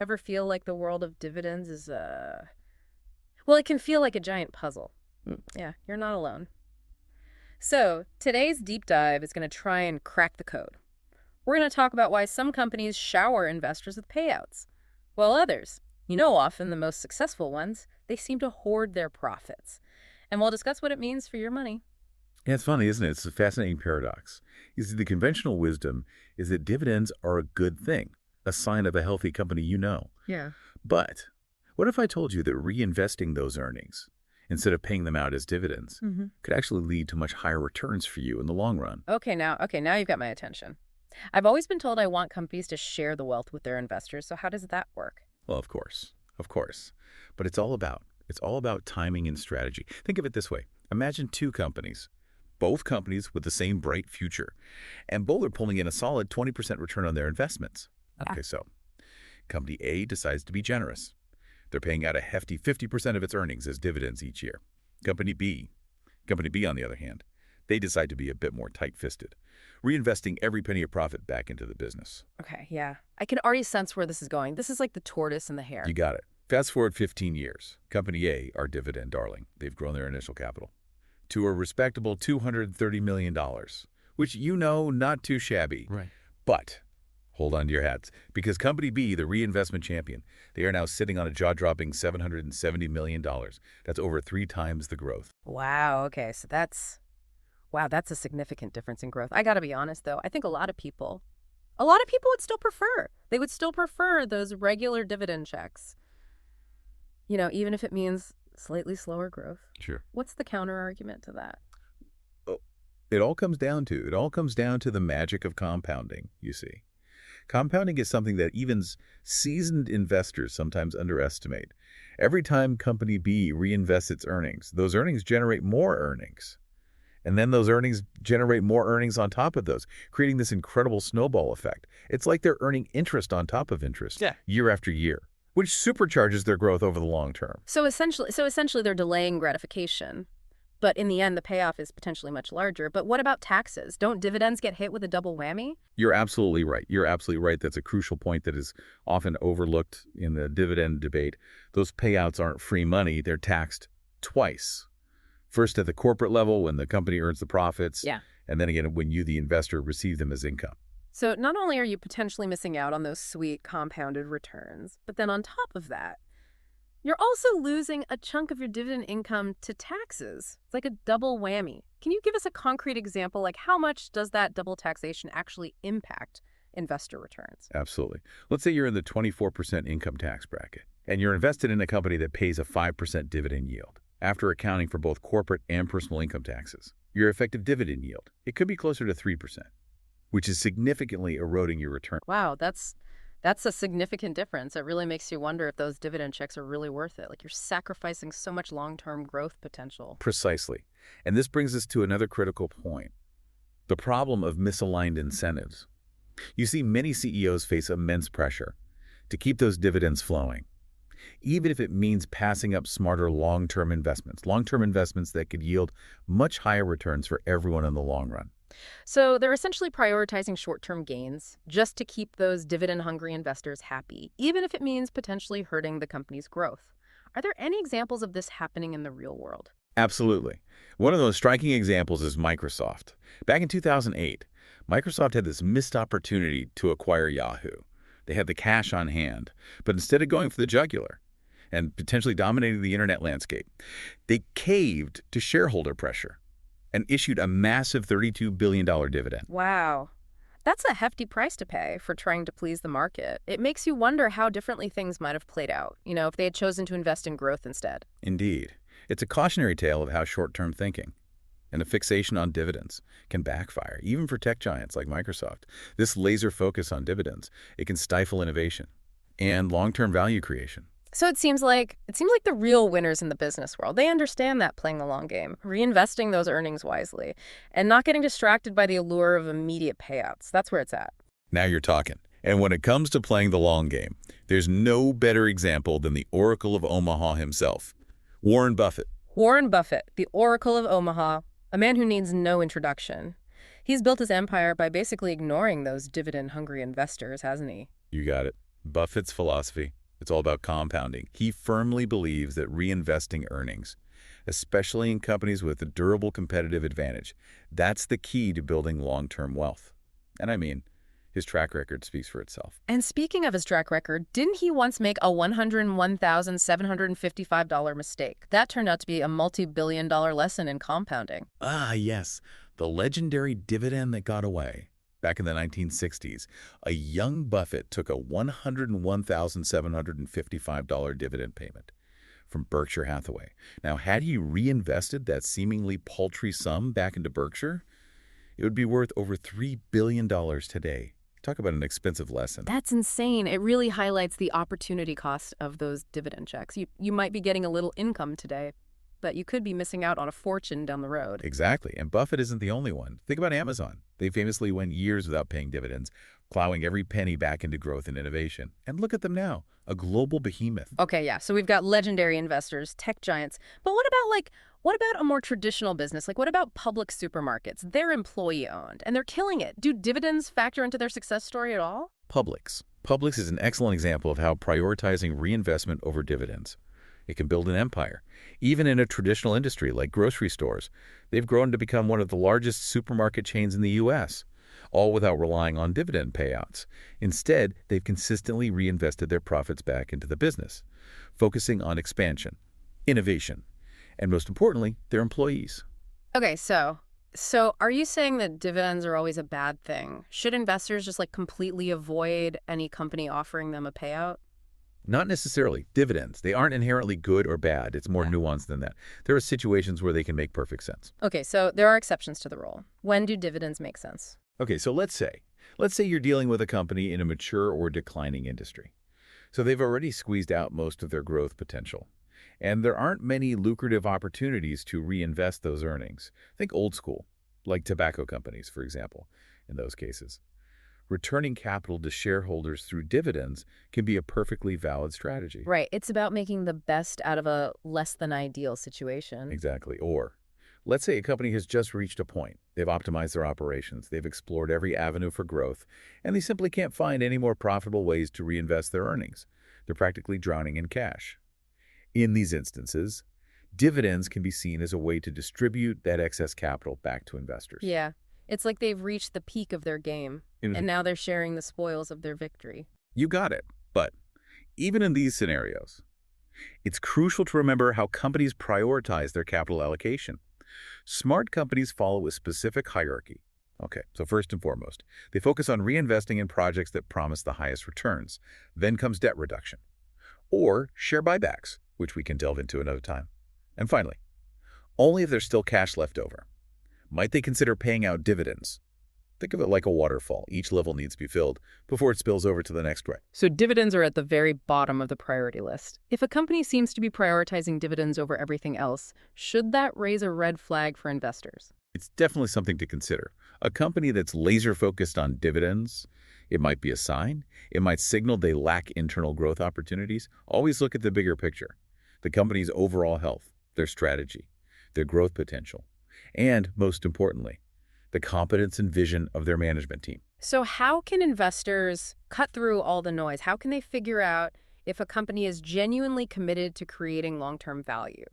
Ever feel like the world of dividends is, well, it can feel like a giant puzzle. Mm. Yeah, you're not alone. So, today's deep dive is going to try and crack the code. We're going to talk about why some companies shower investors with payouts, while others, often the most successful ones, they seem to hoard their profits. And we'll discuss what it means for your money. Yeah, it's funny, isn't it? It's a fascinating paradox. You see, the conventional wisdom is that dividends are a good thing, a sign of a healthy company you know. Yeah. But what if I told you that reinvesting those earnings, instead of paying them out as dividends, Mm-hmm. could actually lead to much higher returns for you in the long run? Okay, now you've got my attention. I've always been told I want companies to share the wealth with their investors, so how does that work? Well, of course, of course. But it's all about timing and strategy. Think of it this way. Imagine two companies, both companies with the same bright future, and both are pulling in a solid 20% return on their investments. Yeah. Okay, so Company A decides to be generous. They're paying out a hefty 50% of its earnings as dividends each year. Company B, on the other hand, they decide to be a bit more tight-fisted, reinvesting every penny of profit back into the business. Okay, yeah. I can already sense where this is going. This is like the tortoise and the hare. You got it. Fast forward 15 years. Company A, our dividend darling, they've grown their initial capital to a respectable $230 million, which not too shabby. Right. But hold on to your hats, because Company B, the reinvestment champion, they are now sitting on a jaw-dropping $770 million. That's over 3 times the growth. Wow, okay, so that's a significant difference in growth. I gotta be honest, though, I think a lot of people they would still prefer those regular dividend checks, even if it means slightly slower growth. Sure. What's the counter argument to that? Oh, it all comes down to the magic of compounding, you see. Compounding is something that even seasoned investors sometimes underestimate. Every time Company B reinvests its earnings, those earnings generate more earnings. And then those earnings generate more earnings on top of those, creating this incredible snowball effect. It's like they're earning interest on top of interest Yeah. year after year, which supercharges their growth over the long term. So essentially they're delaying gratification. But in the end, the payoff is potentially much larger. But what about taxes? Don't dividends get hit with a double whammy? You're absolutely right. You're absolutely right. That's a crucial point that is often overlooked in the dividend debate. Those payouts aren't free money. They're taxed twice. First at the corporate level when the company earns the profits, Yeah. and then again when you, the investor, receive them as income. So not only are you potentially missing out on those sweet compounded returns, but then on top of that, you're also losing a chunk of your dividend income to taxes. It's like a double whammy. Can you give us a concrete example? Like how much does that double taxation actually impact investor returns? Absolutely. Let's say you're in the 24% income tax bracket, and you're invested in a company that pays a 5% dividend yield. After accounting for both corporate and personal income taxes, your effective dividend yield, it could be closer to 3%, which is significantly eroding your return. Wow, that's a significant difference. It really makes you wonder if those dividend checks are really worth it. Like you're sacrificing so much long-term growth potential. Precisely. And this brings us to another critical point, the problem of misaligned incentives. You see, many CEOs face immense pressure to keep those dividends flowing, even if it means passing up smarter long-term investments that could yield much higher returns for everyone in the long run. So they're essentially prioritizing short-term gains just to keep those dividend-hungry investors happy, even if it means potentially hurting the company's growth. Are there any examples of this happening in the real world? Absolutely. One of those striking examples is Microsoft. Back in 2008, Microsoft had this missed opportunity to acquire Yahoo. They had the cash on hand, but instead of going for the jugular and potentially dominating the internet landscape, they caved to shareholder pressure and issued a massive $32 billion dividend. Wow. That's a hefty price to pay for trying to please the market. It makes you wonder how differently things might have played out, if they had chosen to invest in growth instead. Indeed. It's a cautionary tale of how short-term thinking and a fixation on dividends can backfire, even for tech giants like Microsoft. This laser focus on dividends, it can stifle innovation and long-term value creation. So it seems like the real winners in the business world, they understand that playing the long game, reinvesting those earnings wisely, and not getting distracted by the allure of immediate payouts. That's where it's at. Now you're talking. And when it comes to playing the long game, there's no better example than the Oracle of Omaha himself, Warren Buffett. Warren Buffett, the Oracle of Omaha, a man who needs no introduction. He's built his empire by basically ignoring those dividend-hungry investors, hasn't he? You got it. Buffett's philosophy, it's all about compounding. He firmly believes that reinvesting earnings, especially in companies with a durable competitive advantage, that's the key to building long-term wealth. And I mean, his track record speaks for itself. And speaking of his track record, didn't he once make a $101,755 mistake? That turned out to be a multi-billion-dollar lesson in compounding. Ah, yes, the legendary dividend that got away. Back in the 1960s, a young Buffett took a $101,755 dividend payment from Berkshire Hathaway. Now, had he reinvested that seemingly paltry sum back into Berkshire, it would be worth over $3 billion today. Talk about an expensive lesson. That's insane. It really highlights the opportunity cost of those dividend checks. You might be getting a little income today, but you could be missing out on a fortune down the road. Exactly. And Buffett isn't the only one. Think about Amazon. They famously went years without paying dividends, plowing every penny back into growth and innovation. And look at them now, a global behemoth. Okay, yeah. So we've got legendary investors, tech giants. But what about a more traditional business? Like what about public supermarkets? They're employee owned and they're killing it. Do dividends factor into their success story at all? Publix. Publix is an excellent example of how prioritizing reinvestment over dividends. It can build an empire. Even in a traditional industry like grocery stores, they've grown to become one of the largest supermarket chains in the U.S., all without relying on dividend payouts. Instead, they've consistently reinvested their profits back into the business, focusing on expansion, innovation, and most importantly, their employees. Okay, so are you saying that dividends are always a bad thing? Should investors just completely avoid any company offering them a payout? Not necessarily. Dividends, they aren't inherently good or bad. It's more nuanced than that. There are situations where they can make perfect sense. Okay, so there are exceptions to the rule. When do dividends make sense? Okay, so let's say you're dealing with a company in a mature or declining industry. So they've already squeezed out most of their growth potential. And there aren't many lucrative opportunities to reinvest those earnings. Think old school, like tobacco companies, for example, in those cases. Returning capital to shareholders through dividends can be a perfectly valid strategy. Right. It's about making the best out of a less than ideal situation. Exactly. Or let's say a company has just reached a point. They've optimized their operations. They've explored every avenue for growth, and they simply can't find any more profitable ways to reinvest their earnings. They're practically drowning in cash. In these instances, dividends can be seen as a way to distribute that excess capital back to investors. Yeah. It's like they've reached the peak of their game, and now they're sharing the spoils of their victory. You got it. But even in these scenarios, it's crucial to remember how companies prioritize their capital allocation. Smart companies follow a specific hierarchy. Okay, so first and foremost, they focus on reinvesting in projects that promise the highest returns. Then comes debt reduction, or share buybacks, which we can delve into another time. And finally, only if there's still cash left over might they consider paying out dividends. Think of it like a waterfall. Each level needs to be filled before it spills over to the next way. So dividends are at the very bottom of the priority list. If a company seems to be prioritizing dividends over everything else, should that raise a red flag for investors? It's definitely something to consider. A company that's laser-focused on dividends, it might be a sign. It might signal they lack internal growth opportunities. Always look at the bigger picture. The company's overall health, their strategy, their growth potential, and, most importantly, the competence and vision of their management team. So how can investors cut through all the noise? How can they figure out if a company is genuinely committed to creating long-term value,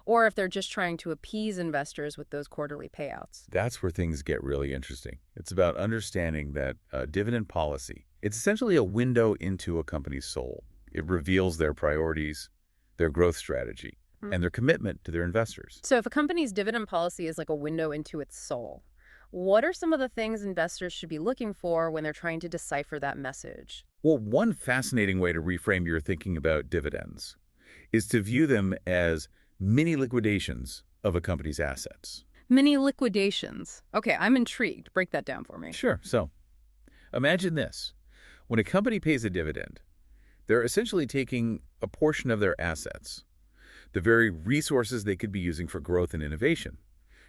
or if they're just trying to appease investors with those quarterly payouts? That's where things get really interesting. It's about understanding that dividend policy, it's essentially a window into a company's soul. It reveals their priorities, their growth strategy, and their commitment to their investors. So if a company's dividend policy is like a window into its soul, what are some of the things investors should be looking for when they're trying to decipher that message? Well, one fascinating way to reframe your thinking about dividends is to view them as mini liquidations of a company's assets. Mini liquidations. Okay, I'm intrigued. Break that down for me. Sure. So imagine this. When a company pays a dividend, they're essentially taking a portion of their assets, the very resources they could be using for growth and innovation,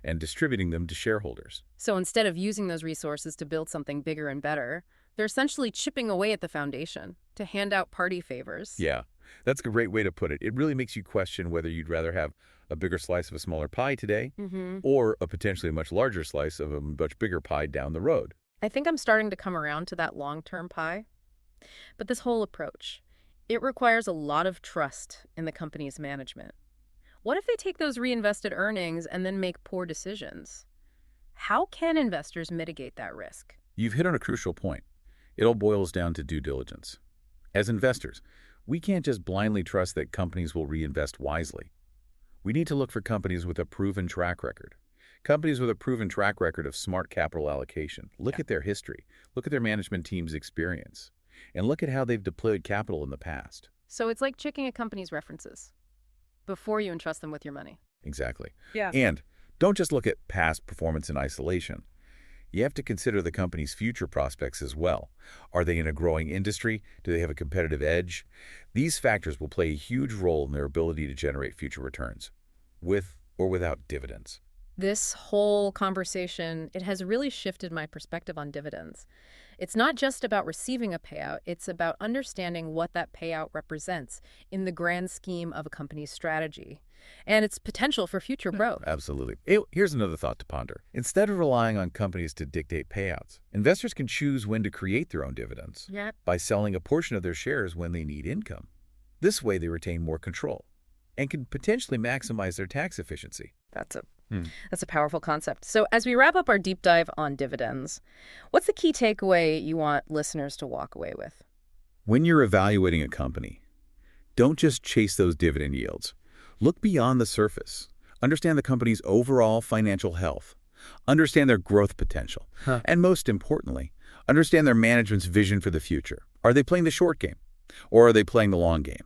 and distributing them to shareholders. So instead of using those resources to build something bigger and better, they're essentially chipping away at the foundation to hand out party favors. Yeah, that's a great way to put it. It really makes you question whether you'd rather have a bigger slice of a smaller pie today or a potentially much larger slice of a much bigger pie down the road. I think I'm starting to come around to that long-term pie. But this whole approach, it requires a lot of trust in the company's management. What if they take those reinvested earnings and then make poor decisions? How can investors mitigate that risk? You've hit on a crucial point. It all boils down to due diligence. As investors, we can't just blindly trust that companies will reinvest wisely. We need to look for companies with a proven track record. Companies with a proven track record of smart capital allocation. Look at their history. Look at their management team's experience. And look at how they've deployed capital in the past. So it's like checking a company's references before you entrust them with your money. Exactly. Yeah. And don't just look at past performance in isolation. You have to consider the company's future prospects as well. Are they in a growing industry? Do they have a competitive edge? These factors will play a huge role in their ability to generate future returns, with or without dividends. This whole conversation, it has really shifted my perspective on dividends. It's not just about receiving a payout, it's about understanding what that payout represents in the grand scheme of a company's strategy and its potential for future growth. Absolutely. Here's another thought to ponder. Instead of relying on companies to dictate payouts, investors can choose when to create their own dividends by selling a portion of their shares when they need income. This way, they retain more control and can potentially maximize their tax efficiency. That's a powerful concept. So as we wrap up our deep dive on dividends, what's the key takeaway you want listeners to walk away with? When you're evaluating a company, don't just chase those dividend yields. Look beyond the surface. Understand the company's overall financial health. Understand their growth potential. And most importantly, understand their management's vision for the future. Are they playing the short game? Or are they playing the long game?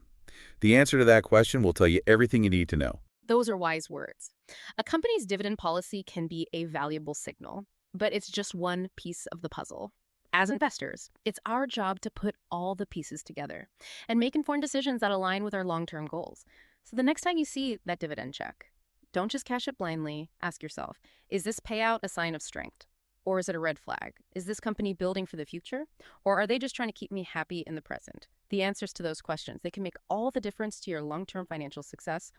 The answer to that question will tell you everything you need to know. Those are wise words. A company's dividend policy can be a valuable signal, but it's just one piece of the puzzle. As investors, it's our job to put all the pieces together and make informed decisions that align with our long-term goals. So the next time you see that dividend check, don't just cash it blindly. Ask yourself, is this payout a sign of strength? Or is it a red flag? Is this company building for the future? Or are they just trying to keep me happy in the present? The answers to those questions, they can make all the difference to your long-term financial success